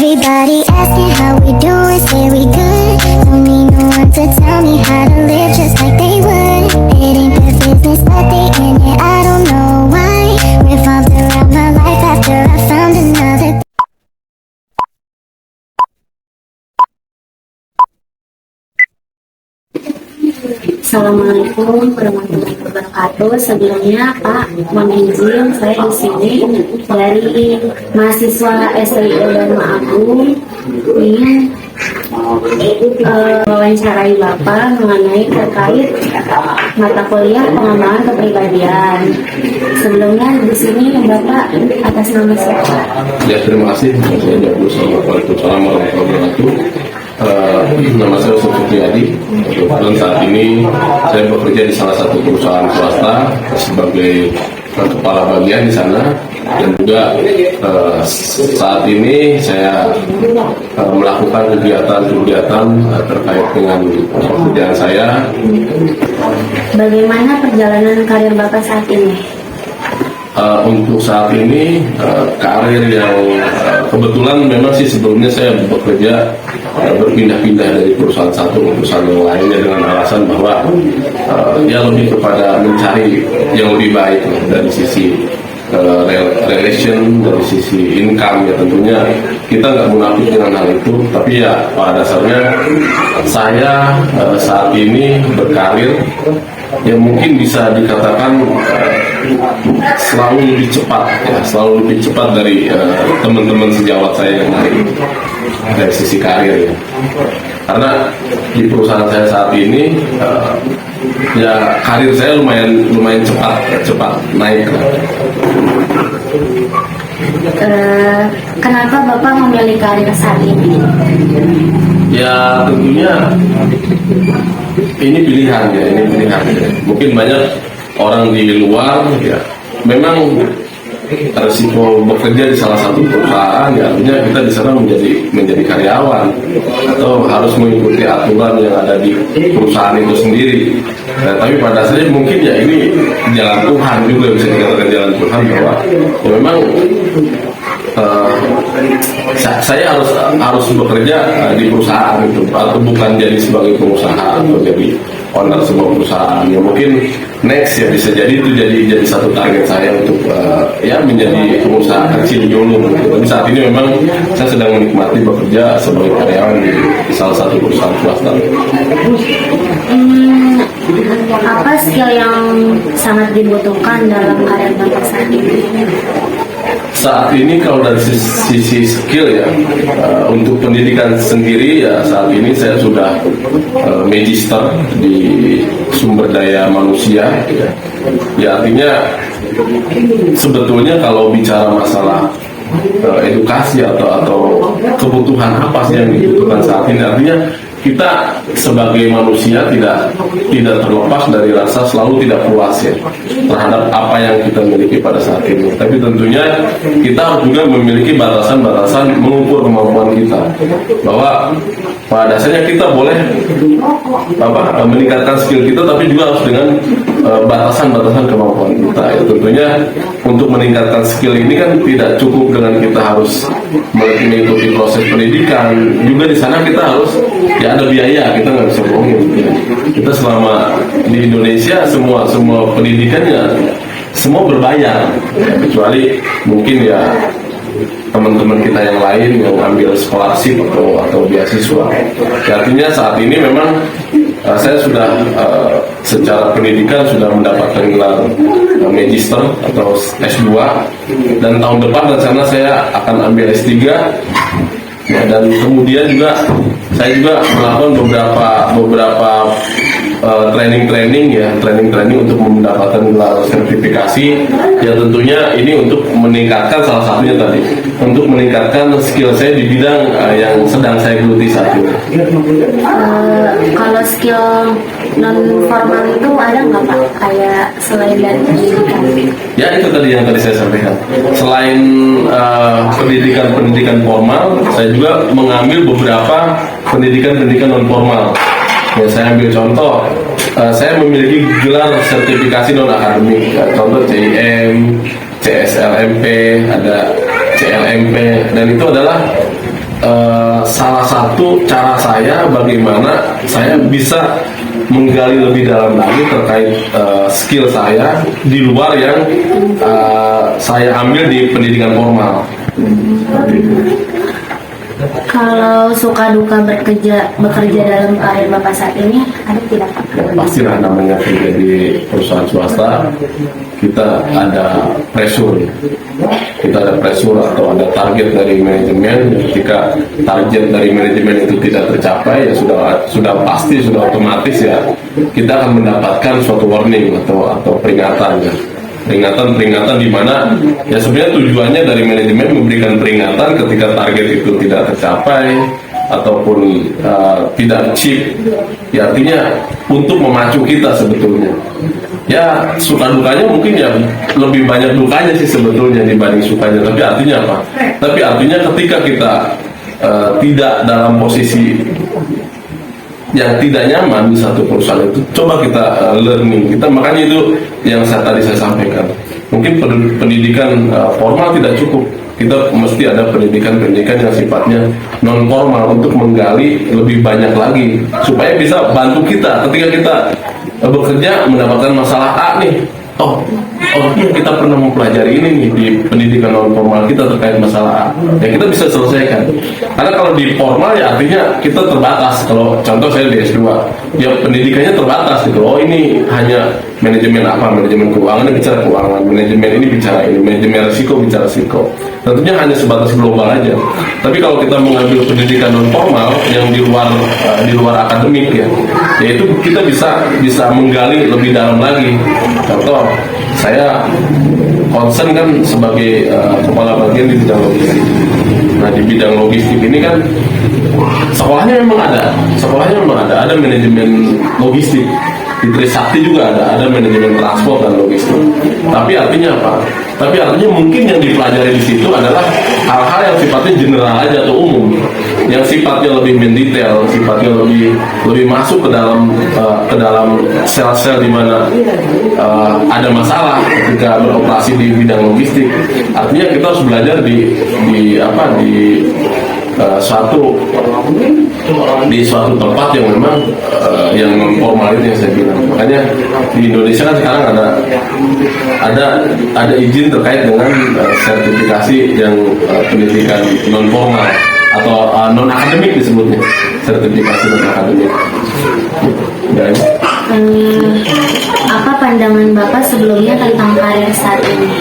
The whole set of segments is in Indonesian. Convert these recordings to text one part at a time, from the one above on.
Everybody asking how we doing, say we good. Don't need no one to tell me how to live just like they would. It ain't their business, but they in it, I don't know why. Revolved around my life after I found another. Assalamualaikum warahmatullahi wabarakatuh. Sebelumnya Pak, mohon izin saya di sini dari mahasiswa STIO Dharma Agung ingin wawancarai Bapak mengenai terkait mata kuliah pengembangan kepribadian. Sebelumnya di sini Bapak atas nama siapa? Ya, terima kasih. Waalaikumsalam warahmatullahi wabarakatuh. Nama saya Ustaz Supriyadi. Kebetulan saat ini saya bekerja di salah satu perusahaan swasta sebagai kepala bagian di sana, dan juga saat ini saya melakukan kegiatan-kegiatan terkait dengan pekerjaan saya. Bagaimana perjalanan karir Bapak saat ini? Untuk saat ini karir yang kebetulan memang sih sebelumnya saya bekerja berpindah-pindah dari perusahaan satu ke perusahaan yang lainnya dengan alasan bahwa ya lebih kepada mencari yang lebih baik dari sisi relation, dari sisi income. Ya tentunya kita nggak munafik dengan hal itu, tapi ya pada dasarnya saya saat ini berkarir yang mungkin bisa dikatakan selalu lebih cepat, ya, selalu lebih cepat dari teman-teman sejawat saya yang lain dari sisi karir, ya. Karena di perusahaan saya saat ini ya karir saya lumayan cepat naik. Kenapa Bapak memilih karir saat ini? Ya tentunya ini pilihan ya. Mungkin banyak orang di luar ya memang resiko bekerja di salah satu perusahaan, ya artinya kita di sana menjadi karyawan atau harus mengikuti aturan yang ada di perusahaan itu sendiri. Nah, tapi pada dasarnya mungkin ya ini jalan Tuhan juga, bisa dikatakan jalan Tuhan bahwa ya memang saya harus bekerja di perusahaan itu, atau bukan jadi sebagai pengusaha atau jadi owner sebuah perusahaan. Ya mungkin next ya bisa jadi itu jadi satu target saya untuk ya menjadi pengusaha kecil dulu. Tapi saat ini memang saya sedang menikmati bekerja sebagai karyawan di salah satu perusahaan swasta. Apa skill yang sangat dibutuhkan dalam karir Bapak saat ini? Saat ini kalau dari sisi skill ya, untuk pendidikan sendiri ya saat ini saya sudah magister di sumber daya manusia, ya artinya sebetulnya kalau bicara masalah edukasi atau kebutuhan apa sih yang dibutuhkan saat ini, artinya kita sebagai manusia tidak terlepas dari rasa selalu tidak puas ya terhadap apa yang kita miliki pada saat ini. Tapi tentunya kita harus juga memiliki batasan-batasan mengukur kemampuan kita, bahwa pada dasarnya kita boleh meningkatkan skill kita, tapi juga harus dengan batasan-batasan kemampuan kita. Ya, tentunya untuk meningkatkan skill ini kan tidak cukup dengan kita harus mengikuti proses pendidikan, juga di sana kita harus ya ada biaya, kita nggak bisa bohongin. Kita selama di Indonesia semua pendidikannya semua berbayar, ya, kecuali mungkin ya teman-teman kita yang lain yang ambil scholarship atau beasiswa. Ya, artinya saat ini memang saya sudah secara pendidikan sudah mendapatkan gelar magister atau S2, dan tahun depan rencana saya akan ambil S3. Ya, dan kemudian juga saya juga melakukan beberapa training untuk mendapatkan gelar sertifikasi. Ya tentunya ini untuk meningkatkan, salah satunya tadi untuk meningkatkan skill saya di bidang yang sedang saya geluti saat ini. Kalau skill non formal itu ada nggak Pak, kayak selain dari pendidikan? Ya itu tadi yang tadi saya sampaikan. Selain pendidikan formal, saya juga mengambil beberapa pendidikan non formal. Ya, saya ambil contoh, saya memiliki gelar sertifikasi non akademik, contoh CIM, CSLMP, ada CLMP, dan itu adalah salah satu cara saya bagaimana saya bisa menggali lebih dalam lagi terkait skill saya di luar yang saya ambil di pendidikan formal. Kalau suka duka bekerja dalam karir Bapak saat ini, ada tidak Pak? Pastilah namanya kerja di perusahaan swasta, kita ada pressure. Kita ada pressure atau ada target dari manajemen. Ketika target dari manajemen itu tidak tercapai, ya sudah pasti, sudah otomatis ya kita akan mendapatkan suatu warning atau peringatan ya. Peringatan di mana ya sebenarnya tujuannya dari manajemen memberikan peringatan ketika target itu tidak tercapai ataupun tidak achieve, ya artinya untuk memacu kita sebetulnya. Ya suka dukanya mungkin ya lebih banyak dukanya sih sebetulnya dibanding sukanya, tapi artinya apa? Tapi artinya ketika kita tidak dalam posisi yang tidak nyaman di satu perusahaan itu, coba kita learning. Kita makanya itu yang tadi saya sampaikan. Mungkin pendidikan formal tidak cukup. Kita mesti ada pendidikan yang sifatnya non formal untuk menggali lebih banyak lagi supaya bisa bantu kita ketika kita bekerja mendapatkan masalah A nih. Oh iya, kita pernah mempelajari ini nih di pendidikan non formal kita terkait masalah A. Ya kita bisa selesaikan. Karena kalau di formal ya artinya kita terbatas. Kalau contoh saya di S2, ya pendidikannya terbatas gitu. Oh ini hanya manajemen apa, manajemen keuangan ini bicara keuangan, manajemen ini bicara ini, manajemen risiko bicara risiko. Tentunya hanya sebatas global aja. Tapi kalau kita mengambil pendidikan non formal yang di luar akademik ya, yaitu kita bisa menggali lebih dalam lagi. Contoh, saya concern kan sebagai kepala bagian di bidang logistik. Nah di bidang logistik ini kan sekolahnya memang ada manajemen logistik. Di Trisakti juga ada manajemen transport dan logistik. Tapi artinya apa? Tapi artinya mungkin yang dipelajari di situ adalah hal-hal yang sifatnya general aja atau umum, yang sifatnya lebih mendetail, sifatnya lebih masuk ke dalam sel-sel di mana ada masalah ketika beroperasi di bidang logistik. Artinya kita harus belajar di suatu tempat yang memang yang non formal itu yang saya bilang. Makanya di Indonesia kan sekarang ada izin terkait dengan sertifikasi yang pendidikan non formal atau non akademik disebutnya, sertifikasi non akademik. Ya. Apa pandangan Bapak sebelumnya tentang karir saat ini?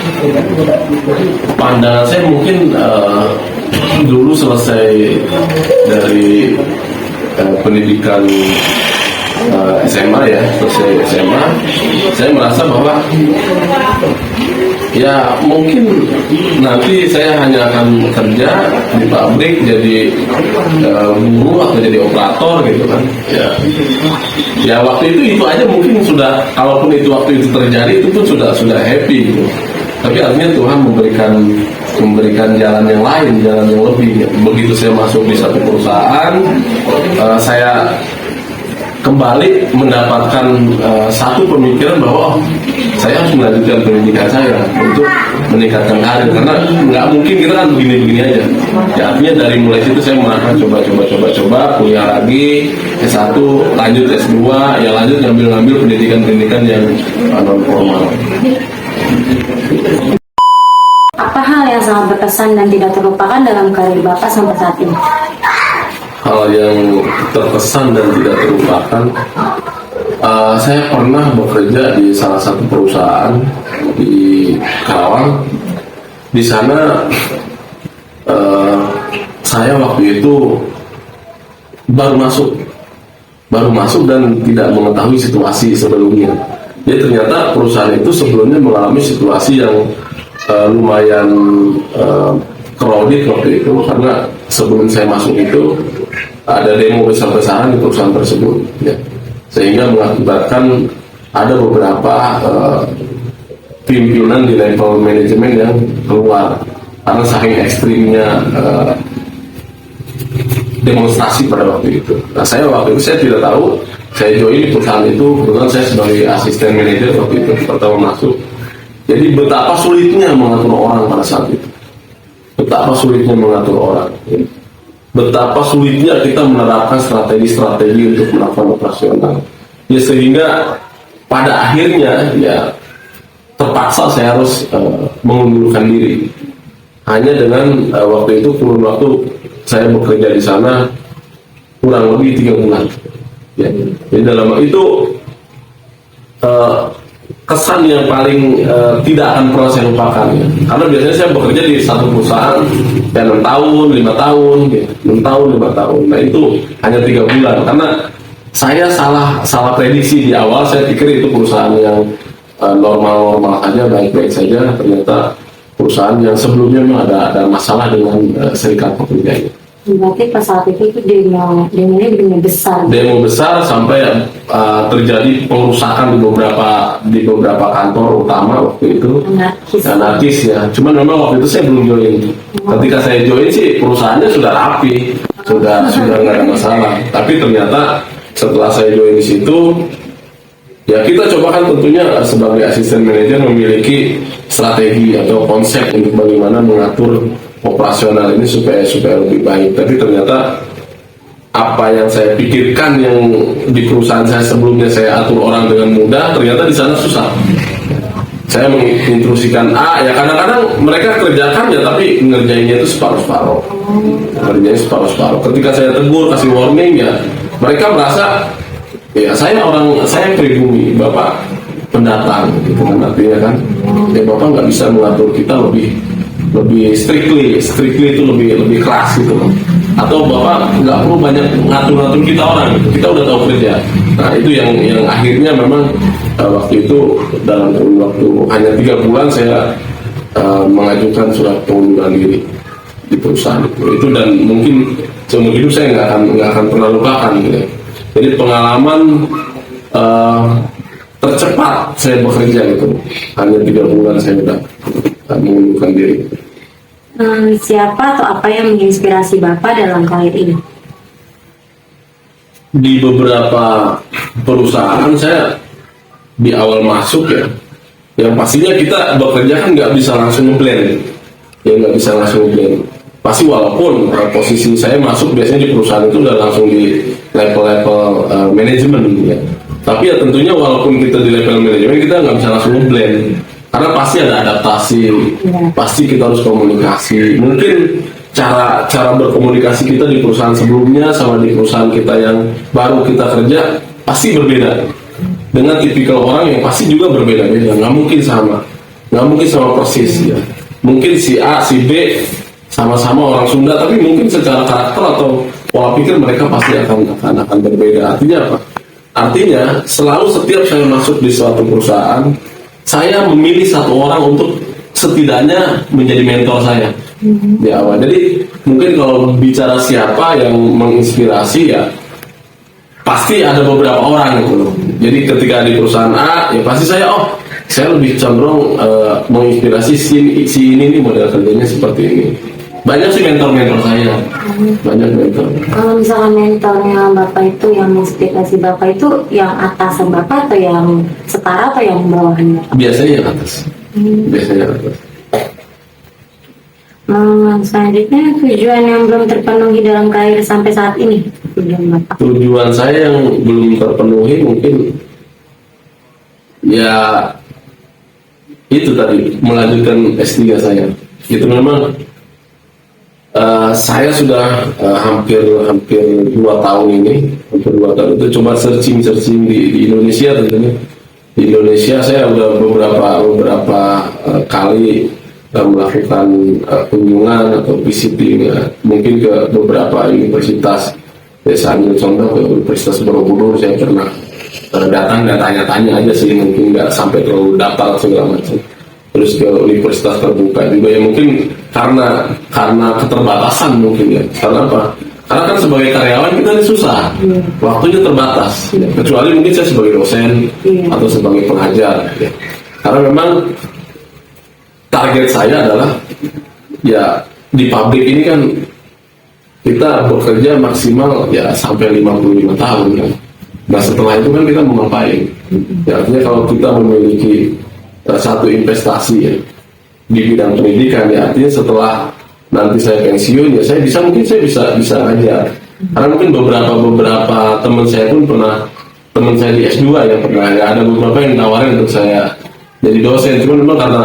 Pandangan saya mungkin dulu selesai dari pendidikan SMA ya, selesai SMA, saya merasa bahwa ya mungkin nanti saya hanya akan kerja di pabrik jadi buruh atau jadi operator gitu kan. Ya waktu itu aja mungkin sudah, kalaupun itu waktu itu terjadi itu pun sudah happy gitu. Tapi artinya Tuhan memberikan jalan yang lain, jalan yang lebih. Begitu saya masuk di satu perusahaan, saya kembali mendapatkan satu pemikiran bahwa saya harus melanjutkan pendidikan saya untuk meningkatkan karir, karena nggak mungkin kita kan begini-begini aja. Ya artinya dari mulai situ saya melakukan coba kuliah lagi S1, lanjut S2, ya lanjut ngambil pendidikan yang non formal. Apa hal yang sangat berkesan dan tidak terlupakan dalam karir Bapak sampai saat ini? Hal yang terkesan dan tidak terlupakan, saya pernah bekerja di salah satu perusahaan di Karawang. Di sana saya waktu itu baru masuk dan tidak mengetahui situasi sebelumnya. Jadi ternyata perusahaan itu sebelumnya mengalami situasi yang lumayan crowded waktu itu, karena sebelum saya masuk itu ada demo besar-besaran di perusahaan tersebut ya. Sehingga mengakibatkan ada beberapa pimpinan di level manajemen yang keluar karena saking ekstrimnya demonstrasi pada waktu itu. Nah saya waktu itu saya tidak tahu, saya join di perusahaan itu, kebetulan saya sebagai asisten manajer waktu itu pertama masuk. Jadi betapa sulitnya mengatur orang pada saat itu, betapa sulitnya mengatur orang. betapa sulitnya kita menerapkan strategi-strategi untuk melakukan operasional. Ya sehingga pada akhirnya ya terpaksa saya harus mengundurkan diri. Hanya dengan waktu itu kurun waktu saya bekerja di sana kurang lebih 3 bulan. Ya. Jadi dalam itu kesan yang paling tidak akan pernah saya lupakan ya. Karena biasanya saya bekerja di satu perusahaan ya 6 tahun, 5 tahun, ya. 6 tahun, 5 tahun. Nah itu hanya 3 bulan karena saya salah prediksi di awal. Saya pikir itu perusahaan yang normal-normal saja, baik-baik saja. Ternyata perusahaan yang sebelumnya memang ada masalah dengan serikat pekerjanya. Berarti pas saat itu demonya benar besar. Demo besar sampai terjadi pengerusakan di beberapa kantor utama waktu itu. Anarkis ya. Cuman memang waktu itu saya belum join. Ketika saya join sih perusahaannya sudah rapi, sudah nggak ada masalah. Tapi ternyata setelah saya join di situ, ya kita coba kan tentunya sebagai asisten manajer memiliki strategi atau konsep untuk bagaimana mengatur operasional ini supaya lebih baik. Tapi ternyata apa yang saya pikirkan yang di perusahaan saya sebelumnya saya atur orang dengan mudah, ternyata di sana susah. Saya menginstruksikan A, ya kadang-kadang mereka kerjakan ya tapi ngerjainnya itu separuh-separuh. Ngerjainnya separuh-separuh. Ketika saya tegur, kasih warning ya, mereka merasa ya saya pribumi, Bapak pendatang gitu kan, artinya kan ya Bapak nggak bisa mengatur kita lebih strictly itu lebih keras gitu loh, atau Bapak nggak perlu banyak ngatur kita orang gitu. Kita udah tahu kerja. Nah itu yang akhirnya memang waktu itu dalam waktu hanya 3 bulan saya mengajukan surat pengunduran diri di perusahaan itu. Dan mungkin seumur hidup saya nggak akan pernah lupakan gitu. Jadi pengalaman tercepat saya bekerja gitu, hanya 3 bulan saya udah mengundurkan diri. Siapa atau apa yang menginspirasi Bapak dalam karir ini? Di beberapa perusahaan saya di awal masuk ya, yang pastinya kita bekerja kan nggak bisa langsung ngeblend, pasti walaupun posisi saya masuk biasanya di perusahaan itu udah langsung di level manajemen ya. Tapi ya tentunya walaupun kita di level manajemen kita nggak bisa langsung ngeblend. Karena pasti ada adaptasi, pasti kita harus komunikasi. Mungkin cara berkomunikasi kita di perusahaan sebelumnya sama di perusahaan kita yang baru kita kerja pasti berbeda. Dengan tipikal orang yang pasti juga berbeda-beda, nggak mungkin sama persis ya. Mungkin si A, si B sama-sama orang Sunda, tapi mungkin secara karakter atau pola pikir mereka pasti akan berbeda. Artinya apa? Artinya selalu setiap saya masuk di suatu perusahaan, saya memilih satu orang untuk setidaknya menjadi mentor saya di awal. Jadi mungkin kalau bicara siapa yang menginspirasi ya pasti ada beberapa orang gitu loh. Jadi ketika di perusahaan A ya pasti saya lebih cenderung menginspirasi si ini nih, model kerjanya seperti ini. Banyak sih mentor saya, banyak mentor. Kalau misalkan mentornya Bapak itu yang menginspirasi Bapak itu yang atasan Bapak atau yang setara atau yang bawahnya? Biasanya yang atas. Biasanya yang atas. Selanjutnya tujuan yang belum terpenuhi dalam karir sampai saat ini, tujuan Bapak? Tujuan saya yang belum terpenuhi mungkin ya itu tadi, melanjutkan S3 saya. Itu memang saya sudah hampir 2 tahun ini, itu coba searching di Indonesia tentunya. Di Indonesia saya udah beberapa kali melakukan kunjungan atau visiting mungkin ke beberapa universitas. Saya ambil contoh ke Universitas Borobudur, saya pernah datang dan tanya-tanya aja sih, mungkin nggak sampai terlalu daftar segala macam. Terus ke universitas terbuka juga ya, mungkin karena keterbatasan mungkin ya. Karena apa? Karena kan sebagai karyawan kita ini susah, waktunya terbatas ya. Kecuali mungkin saya sebagai dosen atau sebagai pengajar ya. Karena memang target saya adalah ya di pabrik ini kan kita bekerja maksimal ya sampai 55 tahun kan. Nah setelah itu kan kita mau ngapain? Ya, artinya kalau kita memiliki satu investasi ya di bidang pendidikan ya, artinya setelah nanti saya pensiun ya saya bisa ngajar. Karena mungkin beberapa teman saya pun teman saya di S2 yang pernah ya, ada beberapa yang nawarin untuk saya jadi dosen, cuma memang karena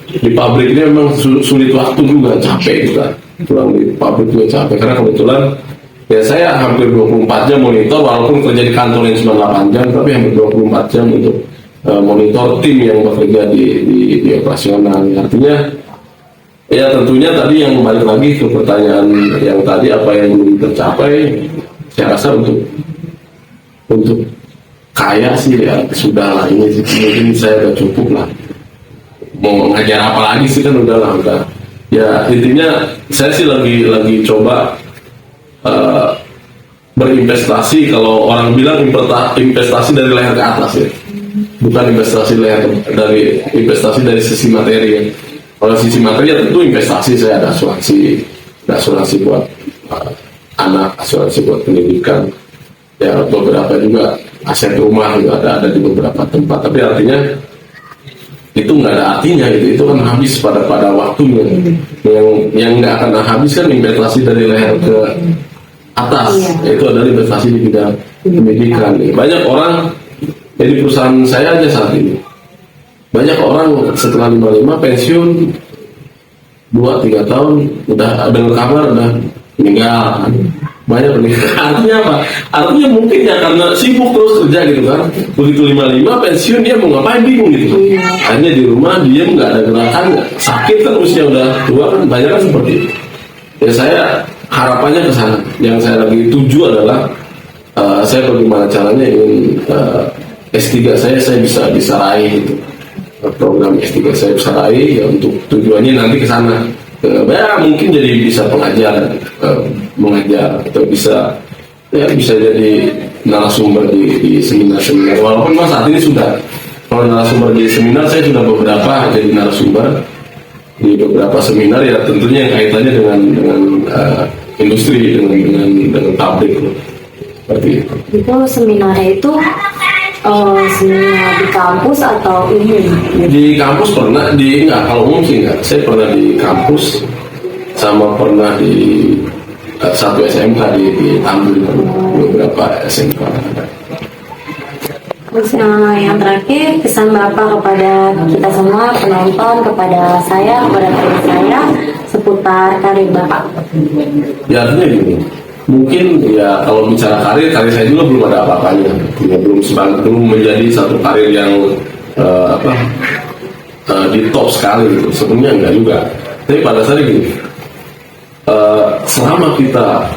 di pabrik ini memang sulit waktu juga, capek juga pulang di pabrik juga capek, karena kebetulan ya saya hampir 24 jam monitor, walaupun kerja di kantor yang cuma 8 jam tapi hampir 24 jam untuk monitor tim yang bekerja di operasional. Artinya ya tentunya tadi yang balik lagi ke pertanyaan yang tadi, apa yang belum tercapai, saya rasa untuk kaya sih ya sudah lah, ini mungkin saya udah cukup lah, mau ngajar apa lagi sih kan udah ya. Intinya saya sih lagi coba berinvestasi. Kalau orang bilang investasi dari leher ke atas ya, bukan investasi dari sisi materi ya. Kalau sisi materi ya tentu investasi, saya ada asuransi buat anak, asuransi buat pendidikan ya, beberapa juga aset rumah juga ada di beberapa tempat. Tapi artinya itu nggak ada artinya, itu kan habis pada waktunya. Yang nggak akan habis kan investasi dari leher ke atas, yaitu adalah investasi di bidang pendidikan. Banyak orang, jadi perusahaan saya aja saat ini banyak orang setelah 55 pensiun 2-3 tahun udah dengar kabar udah meninggal. Banyak meninggal. Artinya apa? Artinya mungkin ya karena sibuk terus kerja gitu kan. Begitu 55 pensiun dia mau ngapain bingung gitu. Hanya di rumah diem, nggak ada gerakan, sakit kan usia udah tua kan, banyak kan seperti itu. Ya saya harapannya ke sana. Yang saya lagi tuju adalah saya bagaimana caranya ingin S3 saya bisa raih gitu. Program S3 saya bisa raih ya, untuk tujuannya nanti ke sana. Ya mungkin jadi bisa mengajar atau bisa jadi narasumber di seminar-seminar. Walaupun mas saat ini sudah, kalau narasumber di seminar saya sudah beberapa jadi narasumber di beberapa seminar ya, tentunya yang kaitannya dengan industri, dengan pabrik seperti itu. Itu seminarnya itu seminar di kampus atau umum? Di kampus pernah, kalau umum sih enggak. Saya pernah di kampus sama pernah di satu SMK di Tambun, beberapa SMK. Terus yang terakhir, pesan Bapak kepada kita semua penonton, kepada saya, kepada teman saya seputar karir Bapak. Ya artinya gini, mungkin ya kalau bicara karir saya juga belum ada apa-apanya, ya, belum menjadi satu karir yang di top sekali gitu. Sebenarnya enggak juga. Tapi pada saat ini selama kita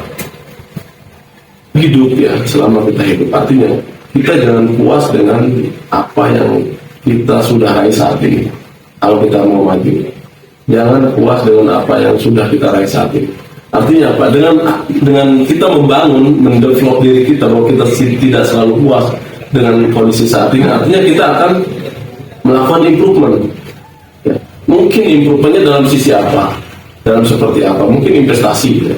hidup artinya kita jangan puas dengan apa yang kita sudah raih saat ini. Kalau kita mau maju, jangan puas dengan apa yang sudah kita raih saat ini. Artinya apa? Dengan kita mendevelop diri kita, bahwa kita tidak selalu puas dengan kondisi saat ini, artinya kita akan melakukan improvement. Ya. Mungkin improvementnya dalam sisi apa? Dalam seperti apa? Mungkin investasi.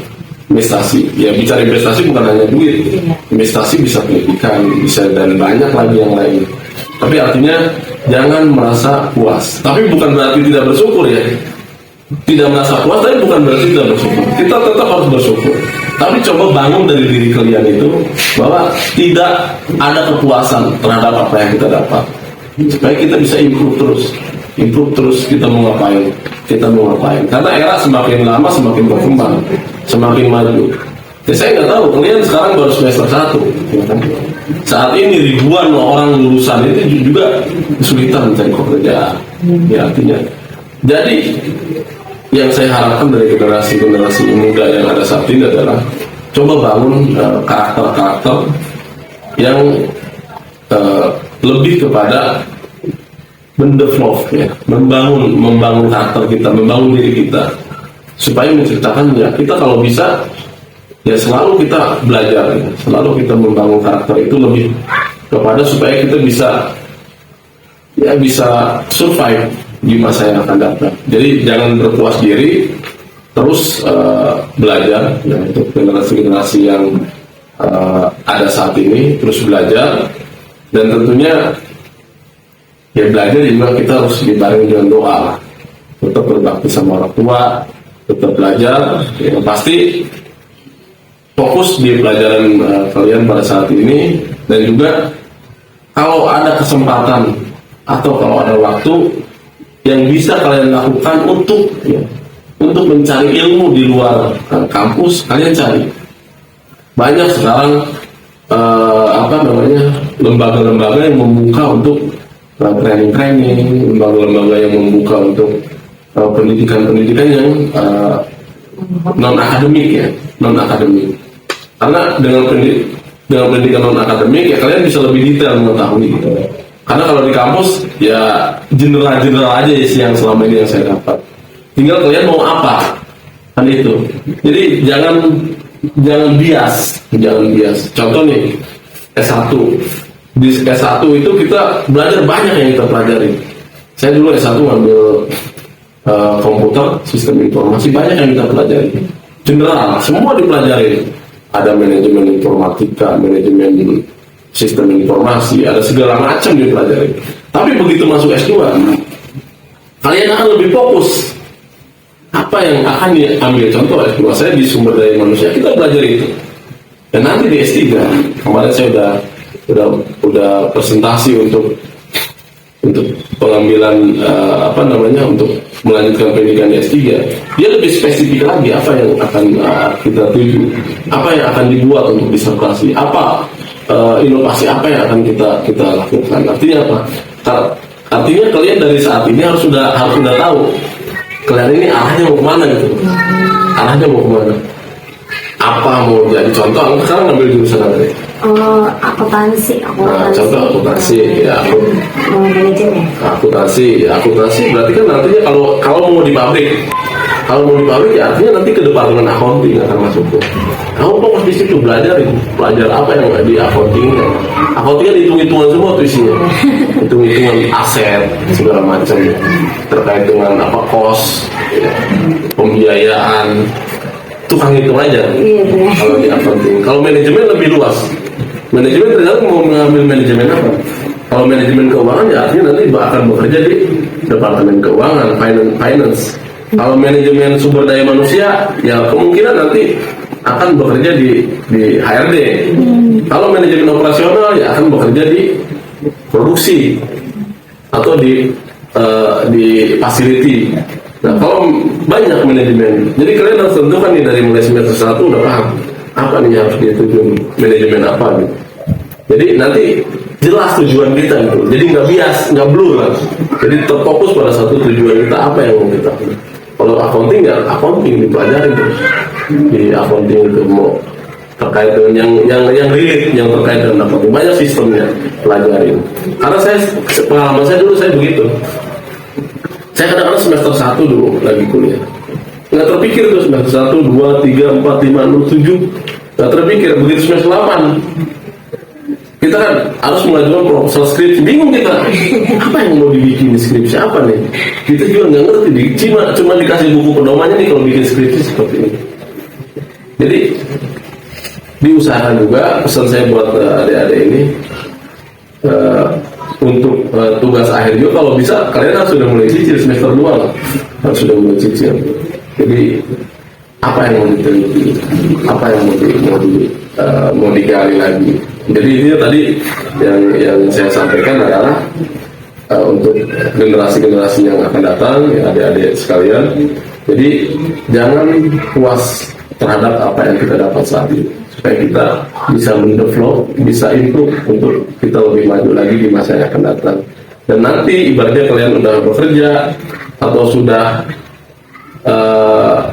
Ya bicara investasi bukan hanya duit. Investasi bisa pendidikan, bisa dan banyak lagi yang lain. Tapi artinya jangan merasa puas. Tapi bukan berarti tidak bersyukur ya. Tidak merasa puas, tapi bukan berarti tidak bersyukur. Kita tetap harus bersyukur. Tapi coba bangun dari diri kalian itu bahwa tidak ada kepuasan terhadap apa yang kita dapat. Supaya kita bisa improve terus kita mau ngapain. Karena era semakin lama semakin berkembang, semakin maju. Ya saya nggak tahu, kalian sekarang baru semester 1 ya kan? Saat ini ribuan orang lulusan itu juga kesulitan mencari pekerjaan. Ya artinya, jadi yang saya harapkan dari generasi muda yang ada saat ini adalah coba bangun karakter-karakter yang lebih kepada mendevelop ya, membangun karakter kita, membangun diri kita, supaya menceritakan ya kita kalau bisa ya selalu kita belajar ya, selalu kita membangun karakter itu lebih kepada supaya kita bisa survive di masa yang akan datang. Jadi jangan berpuas diri, terus belajar ya, untuk generasi yang ada saat ini, terus belajar, dan tentunya ya belajar juga kita harus dibarengi dengan doa, tetap berbakti sama orang tua, tetap belajar, yang pasti fokus di pelajaran kalian pada saat ini, dan juga kalau ada kesempatan atau kalau ada waktu yang bisa kalian lakukan untuk mencari ilmu di luar kampus, kalian cari. Banyak sekarang lembaga-lembaga yang membuka untuk training, lembaga-lembaga yang membuka untuk pendidikan-pendidikan yang non akademik. Karena dengan pendidikan non akademik ya kalian bisa lebih detail mengetahui gitu. Karena kalau di kampus ya general aja sih yang selama ini yang saya dapat. Tinggal kalian mau apa, kan itu. Jadi jangan bias. Contoh nih S1. Di S1 itu kita belajar banyak yang kita pelajari. Saya dulu S1 ngambil komputer, sistem informasi, banyak yang kita pelajari. General, semua dipelajari. Ada manajemen informatika, manajemen sistem informasi, ada segala macam dipelajari. Tapi begitu masuk S2, kalian akan lebih fokus. Apa yang akan diambil? Contoh S2 saya di sumber daya manusia, kita belajar itu. Dan nanti di S3, kemarin saya udah presentasi untuk pengambilan untuk melanjutkan pendidikan di S3. Dia lebih spesifik lagi apa yang akan kita tuju, apa yang akan dibuat untuk disertasi, apa inovasi apa yang akan kita lakukan. Artinya apa? Artinya kalian dari saat ini harus sudah tahu kalian ini arahnya mau kemana gitu. Arahnya mau kemana? Apa mau jadi? Contoh, sekarang ngambil jurusan apa nih? Akuntansi. Contoh akuntansi, ya manajemen. Akuntansi berarti kan nantinya kalau mau di pabrik ya artinya nanti ke departemen accounting akan masuk tuh. Kamu fokus di situ belajar apa yang di accounting. Accounting kan hitung-hitungan semua tuh isinya. Hitung-hitungan aset segala macam terkait dengan cost, pembiayaan. Tukang hitung aja. Iya, kalau di accounting. Kalau manajemen lebih luas. Manajemen tergantung mau mengambil manajemen apa. Kalau manajemen keuangan ya artinya nanti akan bekerja di departemen keuangan, finance. Kalau manajemen sumber daya manusia ya kemungkinan nanti akan bekerja di HRD. Kalau manajemen operasional ya akan bekerja di produksi atau di facility. Nah, kalau banyak manajemen, jadi kalian harus tentukan nih dari mulai semester 1 udah paham apa nih harus dituju, manajemen apa gitu. Jadi nanti jelas tujuan kita gitu. Jadi nggak bias, nggak blur lah. Jadi terfokus pada satu tujuan kita apa yang mau kita. Kalau accounting ya accounting dipelajari terus. Di accounting itu mau terkait dengan yang relate, yang terkait dengan accounting, banyak sistemnya pelajari. Karena pengalaman saya dulu saya begitu. Saya kadang-kadang semester 1 dulu lagi kuliah. Nggak terpikir tuh semester 1, 2, 3, 4, 5, 6, 7. Nggak terpikir. Begitu semester 8. Kita kan harus mengajukan proposal skripsi. Bingung kita. Apa yang mau dibikin di skripsi? Apa nih? Kita juga nggak ngerti. Cuma dikasih buku pedomannya nih kalau bikin skripsi seperti ini. Jadi, diusahakan juga, pesan saya buat adik-adik ini, untuk tugas akhir juga kalau bisa kalian harus sudah mulai cicil semester 2 lah, harus sudah mulai cicil. Jadi apa yang mau diteliti, apa yang mau digali lagi. Jadi ini tadi yang saya sampaikan adalah untuk generasi yang akan datang, ya adik-adik sekalian. Jadi jangan puas terhadap apa yang kita dapat saat ini, supaya kita bisa mendevelop, bisa improve untuk kita lebih maju lagi di masa yang akan datang. Dan nanti ibaratnya kalian udah bekerja atau sudah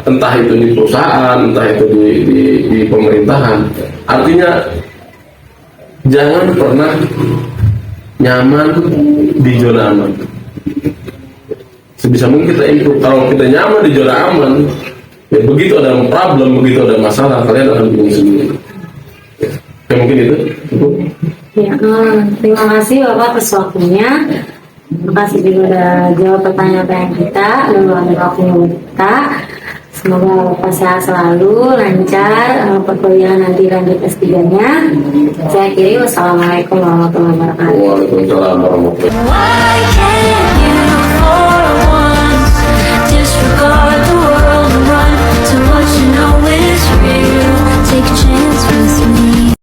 entah itu di perusahaan, entah itu di pemerintahan, artinya jangan pernah nyaman di zona aman. Sebisa mungkin kita improve. Kalau kita nyaman di zona aman, ya begitu ada problem, begitu ada masalah, kalian akan bingung sendiri. Ya mungkin itu. Ya, terima kasih Bapak atas waktunya. Terima kasih juga udah jawab pertanyaan kita dan meluangkan waktunya kita. Semoga Bapak sehat selalu, lancar perkuliahan nanti lanjut S3-nya. Saya akhiri, wassalamualaikum warahmatullahi wabarakatuh. Waalaikumsalam warahmatullahi wabarakatuh.